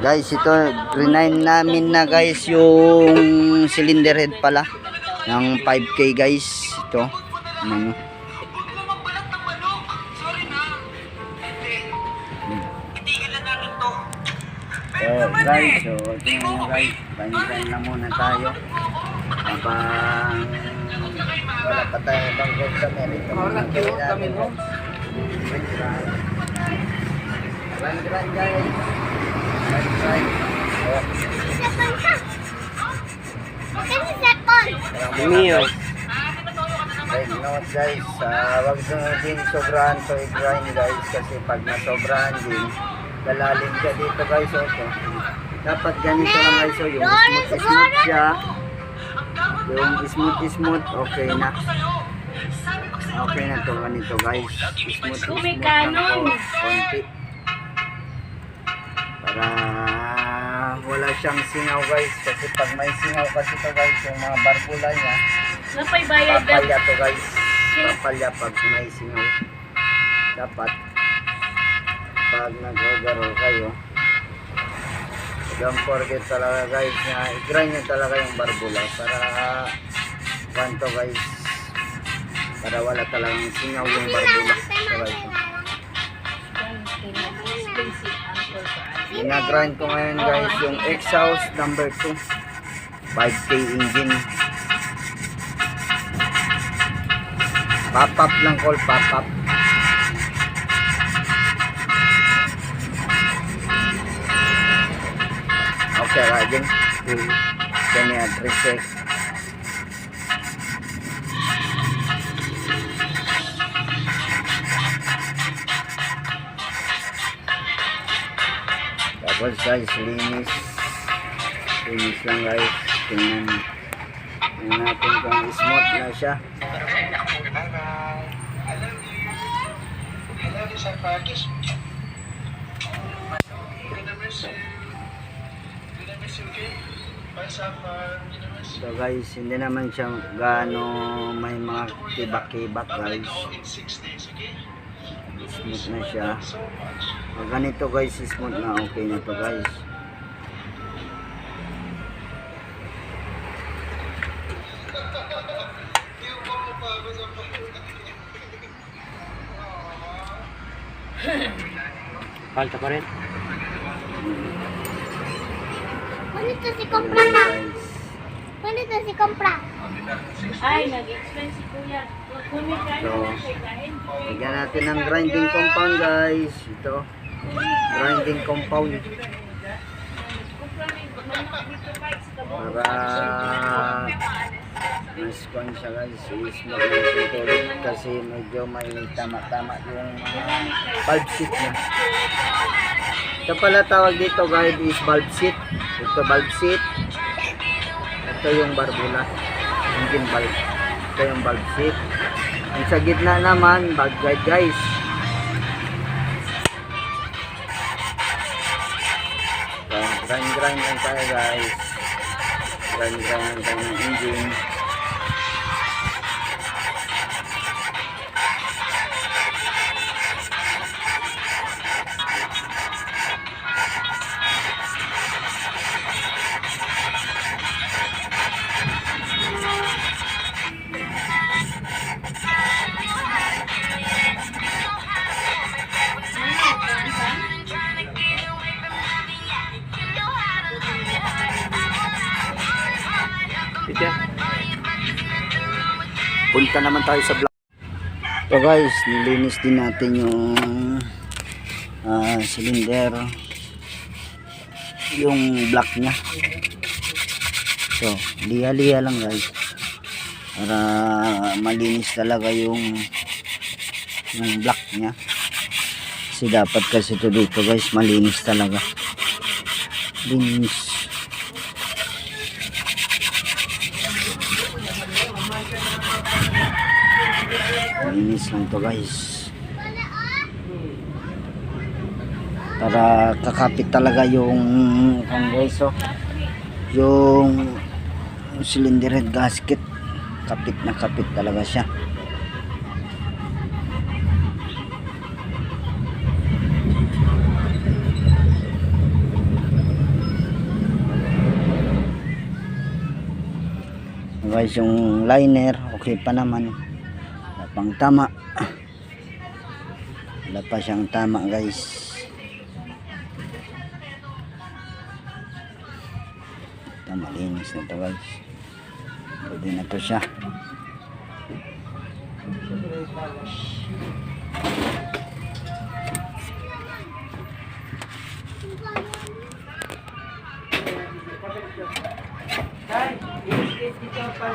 Guys, ito resign namin na guys yung cylinder head pala ng 5K guys. Ito. Ano? So guys, tingnan nyo guys, grind na muna tayo habang wala pa tayo ibang gold sa merit. Grind guys. Mio. Take note guys, wag din sobrahan so i-grind guys kasi pag nasobrahan din lalalim ka dito guys. Okay. Dapat ganito lang guys, so yung smooth siya, yung smooth okay na. Okay na to ganito guys, smooth lang po konti para wala siyang singaw guys, kasi pag may singaw kasi to guys yung mga barbula niya papalya to guys, papalya pag may singaw. Dapat pag nag-overall kayo, don't forget talaga guys na i-grind nyo talaga yung barbula para kanto guys, para wala talagang singaw yung barbula. So guys, ina-grind ko ngayon guys yung exhaust number 2 5K engine. Pop-up lang call, pop-up. Okay rajin kanya reset. Tapos guys, linis lang guys, tingnan natin kung smooth na siya. So guys, hindi naman siya gaano may mga kibak-kibak guys, smooth na siya. Pag ganito guys, smooth na, okay na to guys. Falta pa rin. Manito si Kompra na. Manito si Kompra. Ay, nag-explain si Kuya. So, lagyan natin ng grinding compound guys. Ito, grinding compound para mas kung siya guys, is mag-ulit kasi medyo may tama-tama yung valve seat niya. Ito pala tawag dito guys is valve seat. Ito valve seat, ito yung barbula, engine valve. Ito yung valve seat. Ang sa gitna naman valve guide guys. So, grind lang tayo guys, grind lang tayo ng engine. Punta naman tayo sa block. So guys, nilinis din natin yung cylinder, yung block nya. So liha-liha lang guys para malinis talaga yung block nya, kasi dapat kasi ito dito guys malinis talaga, linis. Linis lang to guys para kakapit talaga yung guys, oh, yung cylinder head gasket, kapit na kapit talaga siya. guys yung liner, okay pa naman. Wala pang tama. Wala pa siyang tama guys. Malinis na to guys. Pwede na to siya. Ay, iskit dito pa